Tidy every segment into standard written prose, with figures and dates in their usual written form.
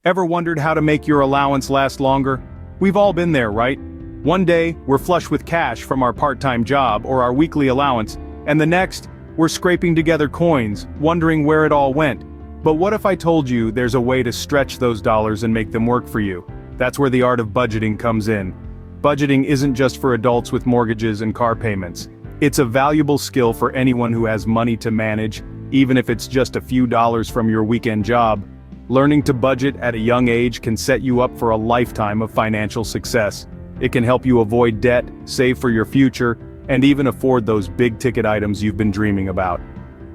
Ever wondered how to make your allowance last longer? We've all been there, right? One day, we're flush with cash from our part-time job or our weekly allowance, and the next, we're scraping together coins, wondering where it all went. But what if I told you there's a way to stretch those dollars and make them work for you? That's where the art of budgeting comes in. Budgeting isn't just for adults with mortgages and car payments. It's a valuable skill for anyone who has money to manage, even if it's just a few dollars from your weekend job. Learning to budget at a young age can set you up for a lifetime of financial success. It can help you avoid debt, save for your future, and even afford those big-ticket items you've been dreaming about.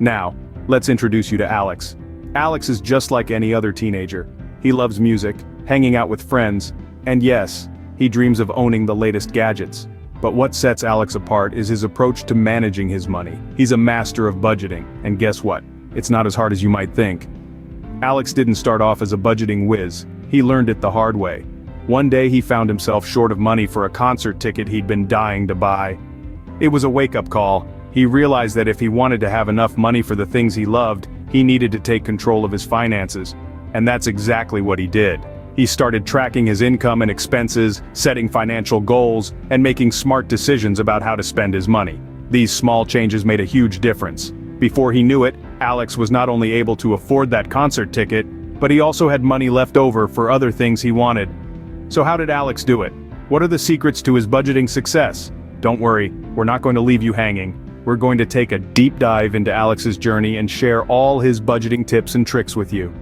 Now, let's introduce you to Alex. Alex is just like any other teenager. He loves music, hanging out with friends, and yes, he dreams of owning the latest gadgets. But what sets Alex apart is his approach to managing his money. He's a master of budgeting, and guess what? It's not as hard as you might think. Alex didn't start off as a budgeting whiz. He learned it the hard way. One day he found himself short of money for a concert ticket he'd been dying to buy. It was a wake-up call. He realized that if he wanted to have enough money for the things he loved, he needed to take control of his finances. And that's exactly what he did. He started tracking his income and expenses, setting financial goals, and making smart decisions about how to spend his money. These small changes made a huge difference. Before he knew it, Alex was not only able to afford that concert ticket, but he also had money left over for other things he wanted. So how did Alex do it? What are the secrets to his budgeting success? Don't worry, we're not going to leave you hanging. We're going to take a deep dive into Alex's journey and share all his budgeting tips and tricks with you.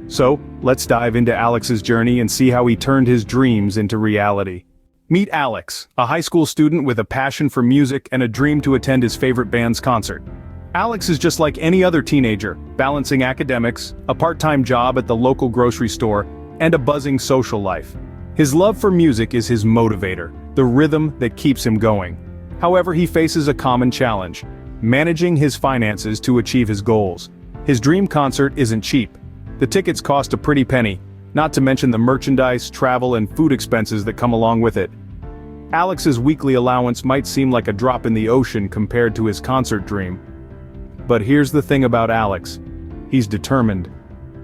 So, let's dive into Alex's journey and see how he turned his dreams into reality. Meet Alex, a high school student with a passion for music and a dream to attend his favorite band's concert. Alex is just like any other teenager, balancing academics, a part-time job at the local grocery store, and a buzzing social life. His love for music is his motivator, the rhythm that keeps him going. However, he faces a common challenge: managing his finances to achieve his goals. His dream concert isn't cheap. The tickets cost a pretty penny, not to mention the merchandise, travel, and food expenses that come along with it. Alex's weekly allowance might seem like a drop in the ocean compared to his concert dream. But here's the thing about Alex. He's determined.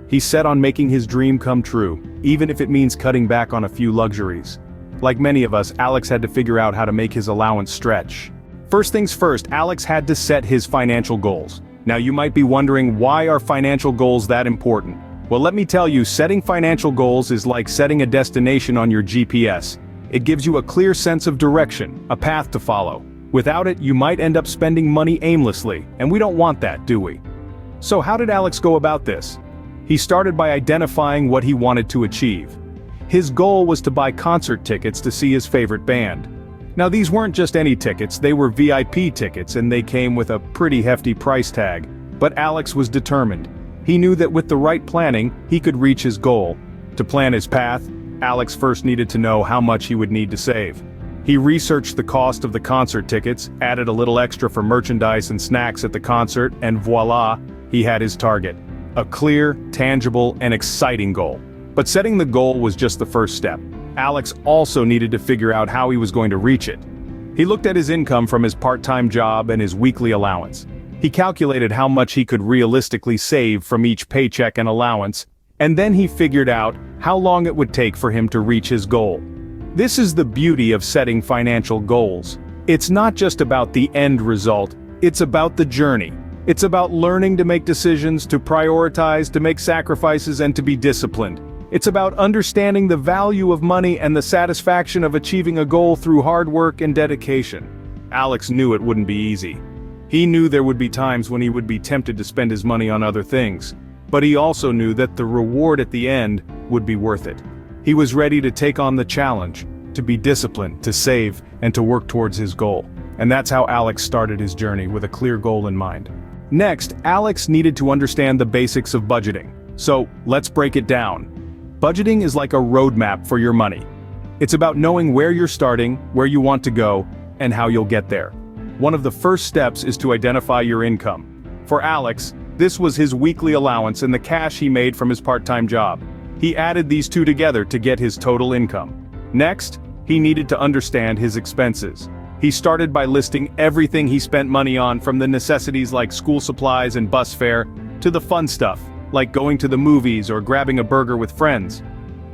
He's set on making his dream come true, even if it means cutting back on a few luxuries. Like many of us, Alex had to figure out how to make his allowance stretch. First things first, Alex had to set his financial goals. Now you might be wondering, why are financial goals that important? Well, let me tell you, setting financial goals is like setting a destination on your GPS. It gives you a clear sense of direction, a path to follow. Without it, you might end up spending money aimlessly, and we don't want that, do we? So how did Alex go about this? He started by identifying what he wanted to achieve. His goal was to buy concert tickets to see his favorite band. Now these weren't just any tickets, they were VIP tickets, and they came with a pretty hefty price tag. But Alex was determined. He knew that with the right planning, he could reach his goal. To plan his path, Alex first needed to know how much he would need to save. He researched the cost of the concert tickets, added a little extra for merchandise and snacks at the concert, and voila, he had his target. A clear, tangible, and exciting goal. But setting the goal was just the first step. Alex also needed to figure out how he was going to reach it. He looked at his income from his part-time job and his weekly allowance. He calculated how much he could realistically save from each paycheck and allowance, and then he figured out how long it would take for him to reach his goal. This is the beauty of setting financial goals. It's not just about the end result, it's about the journey. It's about learning to make decisions, to prioritize, to make sacrifices, and to be disciplined. It's about understanding the value of money and the satisfaction of achieving a goal through hard work and dedication. Alex knew it wouldn't be easy. He knew there would be times when he would be tempted to spend his money on other things. But he also knew that the reward at the end would be worth it. He was ready to take on the challenge, to be disciplined, to save, and to work towards his goal. And that's how Alex started his journey, with a clear goal in mind. Next, Alex needed to understand the basics of budgeting. So, let's break it down. Budgeting is like a roadmap for your money. It's about knowing where you're starting, where you want to go, and how you'll get there. One of the first steps is to identify your income. For Alex, this was his weekly allowance and the cash he made from his part-time job. He added these two together to get his total income. Next, he needed to understand his expenses. He started by listing everything he spent money on, from the necessities like school supplies and bus fare, to the fun stuff, like going to the movies or grabbing a burger with friends.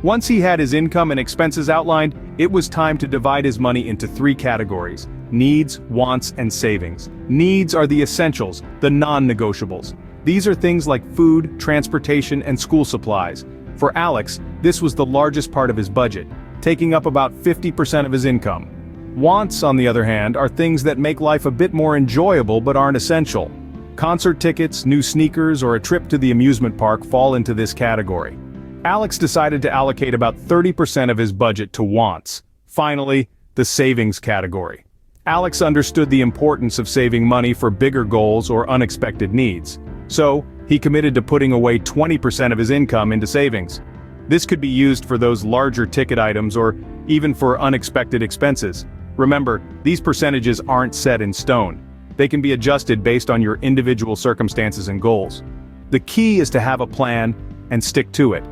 Once he had his income and expenses outlined, it was time to divide his money into three categories: needs, wants, and savings. Needs are the essentials, the non-negotiables. These are things like food, transportation, and school supplies. For Alex, this was the largest part of his budget, taking up about 50% of his income. Wants, on the other hand, are things that make life a bit more enjoyable but aren't essential. Concert tickets, new sneakers, or a trip to the amusement park fall into this category. Alex decided to allocate about 30% of his budget to wants. Finally, the savings category. Alex understood the importance of saving money for bigger goals or unexpected needs. So, he committed to putting away 20% of his income into savings. This could be used for those larger ticket items or even for unexpected expenses. Remember, these percentages aren't set in stone. They can be adjusted based on your individual circumstances and goals. The key is to have a plan and stick to it.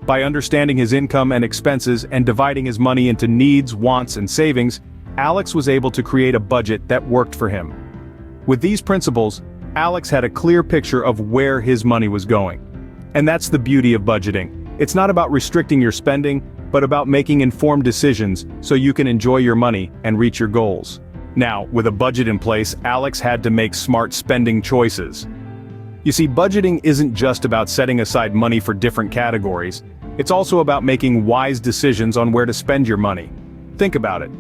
By understanding his income and expenses and dividing his money into needs, wants, and savings, Alex was able to create a budget that worked for him. With these principles, Alex had a clear picture of where his money was going. And that's the beauty of budgeting. It's not about restricting your spending, but about making informed decisions so you can enjoy your money and reach your goals. Now, with a budget in place, Alex had to make smart spending choices. You see, budgeting isn't just about setting aside money for different categories. It's also about making wise decisions on where to spend your money. Think about it.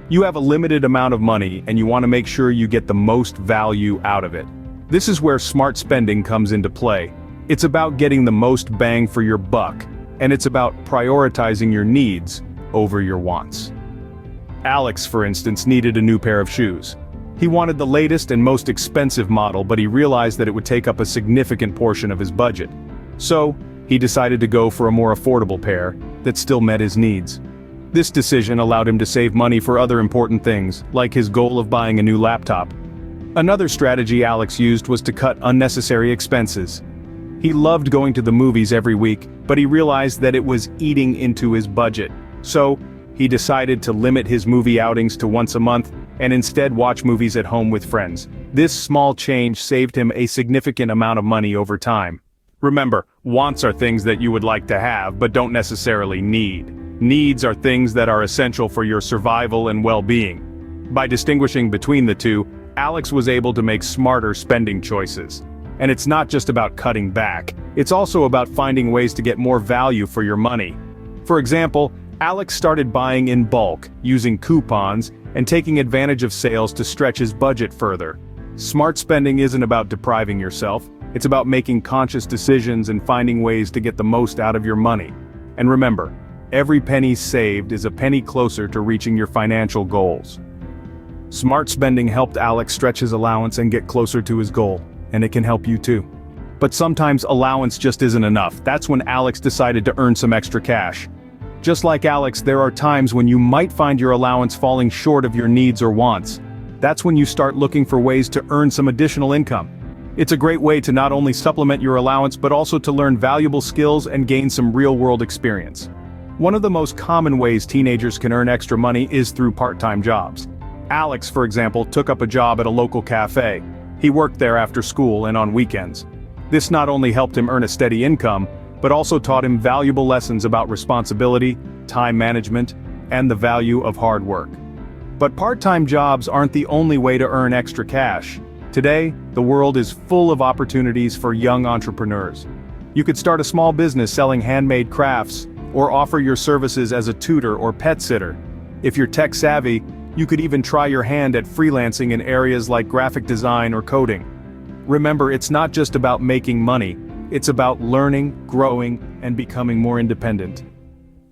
You have a limited amount of money and you want to make sure you get the most value out of it. This is where smart spending comes into play. It's about getting the most bang for your buck, and it's about prioritizing your needs over your wants. Alex, for instance, needed a new pair of shoes. He wanted the latest and most expensive model, but he realized that it would take up a significant portion of his budget. So, he decided to go for a more affordable pair that still met his needs. This decision allowed him to save money for other important things, like his goal of buying a new laptop. Another strategy Alex used was to cut unnecessary expenses. He loved going to the movies every week, but he realized that it was eating into his budget. So, he decided to limit his movie outings to once a month, and instead watch movies at home with friends. This small change saved him a significant amount of money over time. Remember, wants are things that you would like to have, but don't necessarily need. Needs are things that are essential for your survival and well-being. By distinguishing between the two, Alex was able to make smarter spending choices. And it's not just about cutting back, it's also about finding ways to get more value for your money. For example, Alex started buying in bulk, using coupons, and taking advantage of sales to stretch his budget further. Smart spending isn't about depriving yourself, it's about making conscious decisions and finding ways to get the most out of your money. And remember, every penny saved is a penny closer to reaching your financial goals. Smart spending helped Alex stretch his allowance and get closer to his goal, and it can help you too. But sometimes allowance just isn't enough. That's when Alex decided to earn some extra cash. Just like Alex, there are times when you might find your allowance falling short of your needs or wants. That's when you start looking for ways to earn some additional income. It's a great way to not only supplement your allowance but also to learn valuable skills and gain some real-world experience. One of the most common ways teenagers can earn extra money is through part-time jobs. Alex, for example, took up a job at a local cafe. He worked there after school and on weekends. This not only helped him earn a steady income, but also taught him valuable lessons about responsibility, time management, and the value of hard work. But part-time jobs aren't the only way to earn extra cash. Today, the world is full of opportunities for young entrepreneurs. You could start a small business selling handmade crafts, or offer your services as a tutor or pet sitter. If you're tech-savvy, you could even try your hand at freelancing in areas like graphic design or coding. Remember, it's not just about making money, it's about learning, growing, and becoming more independent.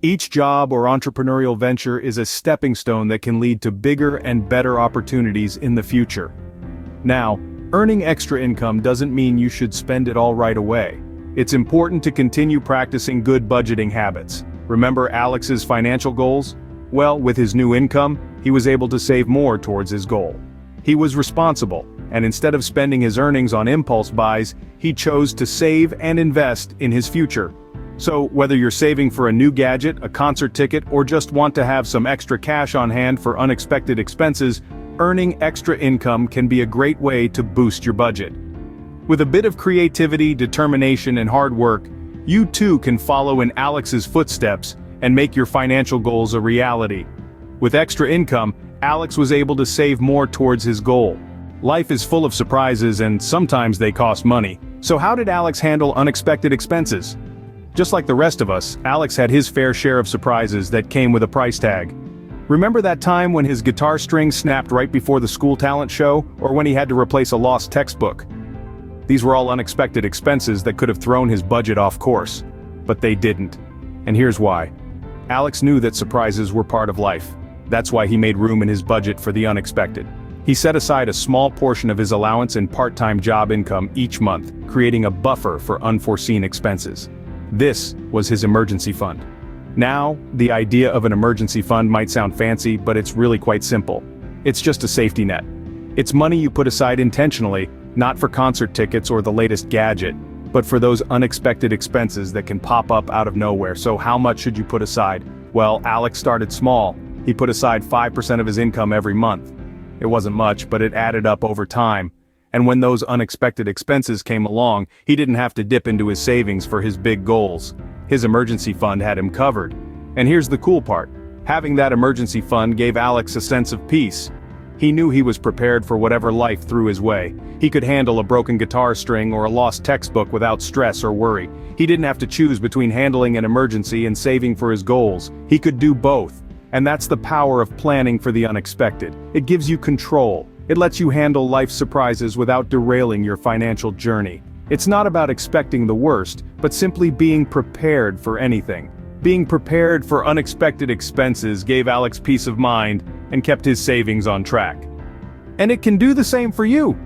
Each job or entrepreneurial venture is a stepping stone that can lead to bigger and better opportunities in the future. Now, earning extra income doesn't mean you should spend it all right away. It's important to continue practicing good budgeting habits. Remember Alex's financial goals? Well, with his new income, he was able to save more towards his goal. He was responsible, and instead of spending his earnings on impulse buys, he chose to save and invest in his future. So, whether you're saving for a new gadget, a concert ticket, or just want to have some extra cash on hand for unexpected expenses, earning extra income can be a great way to boost your budget. With a bit of creativity, determination, and hard work, you too can follow in Alex's footsteps and make your financial goals a reality. With extra income, Alex was able to save more towards his goal. Life is full of surprises and sometimes they cost money. So how did Alex handle unexpected expenses? Just like the rest of us, Alex had his fair share of surprises that came with a price tag. Remember that time when his guitar string snapped right before the school talent show, or when he had to replace a lost textbook? These were all unexpected expenses that could have thrown his budget off course. But they didn't. And here's why. Alex knew that surprises were part of life. That's why he made room in his budget for the unexpected. He set aside a small portion of his allowance in part-time job income each month, creating a buffer for unforeseen expenses. This was his emergency fund. Now, the idea of an emergency fund might sound fancy, but it's really quite simple. It's just a safety net. It's money you put aside intentionally, not for concert tickets or the latest gadget, but for those unexpected expenses that can pop up out of nowhere. So how much should you put aside? Well, Alex started small. He put aside 5% of his income every month. It wasn't much, but it added up over time. And when those unexpected expenses came along, he didn't have to dip into his savings for his big goals. His emergency fund had him covered. And here's the cool part. Having that emergency fund gave Alex a sense of peace. He knew he was prepared for whatever life threw his way. He could handle a broken guitar string or a lost textbook without stress or worry. He didn't have to choose between handling an emergency and saving for his goals. He could do both. And that's the power of planning for the unexpected. It gives you control. It lets you handle life's surprises without derailing your financial journey. It's not about expecting the worst, but simply being prepared for anything. Being prepared for unexpected expenses gave Alex peace of mind and kept his savings on track. And it can do the same for you.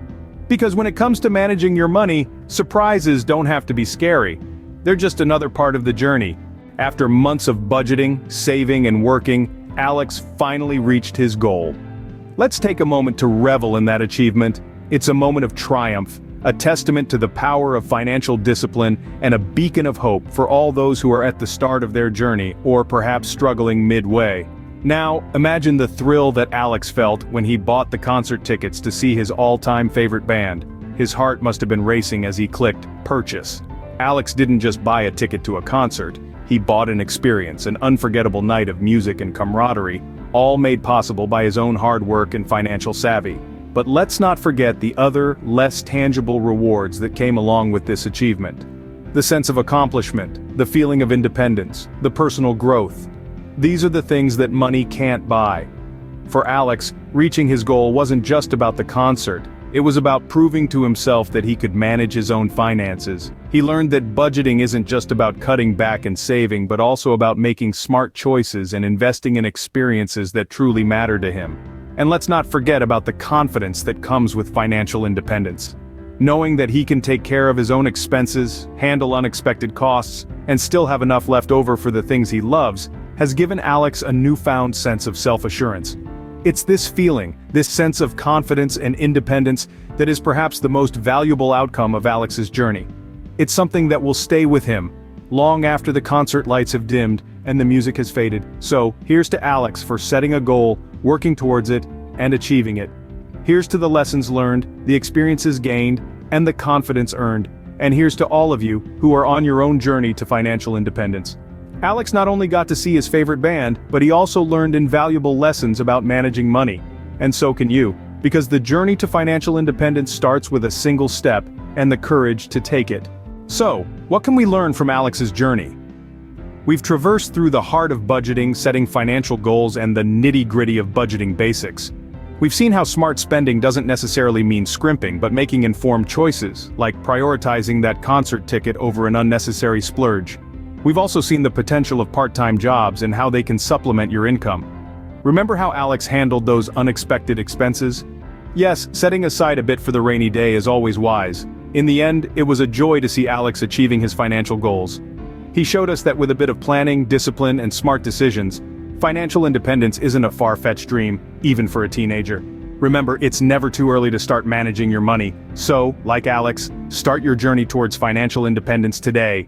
Because when it comes to managing your money, surprises don't have to be scary. They're just another part of the journey. After months of budgeting, saving, and working, Alex finally reached his goal. Let's take a moment to revel in that achievement. It's a moment of triumph, a testament to the power of financial discipline and a beacon of hope for all those who are at the start of their journey or perhaps struggling midway. Now, imagine the thrill that Alex felt when he bought the concert tickets to see his all-time favorite band. His heart must have been racing as he clicked purchase. Alex didn't just buy a ticket to a concert, he bought an experience, an unforgettable night of music and camaraderie, all made possible by his own hard work and financial savvy. But let's not forget the other, less tangible rewards that came along with this achievement. The sense of accomplishment, the feeling of independence, the personal growth. These are the things that money can't buy. For Alex, reaching his goal wasn't just about the concert. It was about proving to himself that he could manage his own finances. He learned that budgeting isn't just about cutting back and saving, but also about making smart choices and investing in experiences that truly matter to him. And let's not forget about the confidence that comes with financial independence. Knowing that he can take care of his own expenses, handle unexpected costs, and still have enough left over for the things he loves, has given Alex a newfound sense of self-assurance. It's this feeling, this sense of confidence and independence, that is perhaps the most valuable outcome of Alex's journey. It's something that will stay with him, long after the concert lights have dimmed and the music has faded. So, here's to Alex for setting a goal, working towards it, and achieving it. Here's to the lessons learned, the experiences gained, and the confidence earned. And here's to all of you who are on your own journey to financial independence. Alex not only got to see his favorite band, but he also learned invaluable lessons about managing money. And so can you, because the journey to financial independence starts with a single step and the courage to take it. So, what can we learn from Alex's journey? We've traversed through the heart of budgeting, setting financial goals, and the nitty-gritty of budgeting basics. We've seen how smart spending doesn't necessarily mean scrimping, but making informed choices, like prioritizing that concert ticket over an unnecessary splurge. We've also seen the potential of part-time jobs and how they can supplement your income. Remember how Alex handled those unexpected expenses? Yes, setting aside a bit for the rainy day is always wise. In the end, it was a joy to see Alex achieving his financial goals. He showed us that with a bit of planning, discipline, and smart decisions, financial independence isn't a far-fetched dream, even for a teenager. Remember, it's never too early to start managing your money. So, like Alex, start your journey towards financial independence today.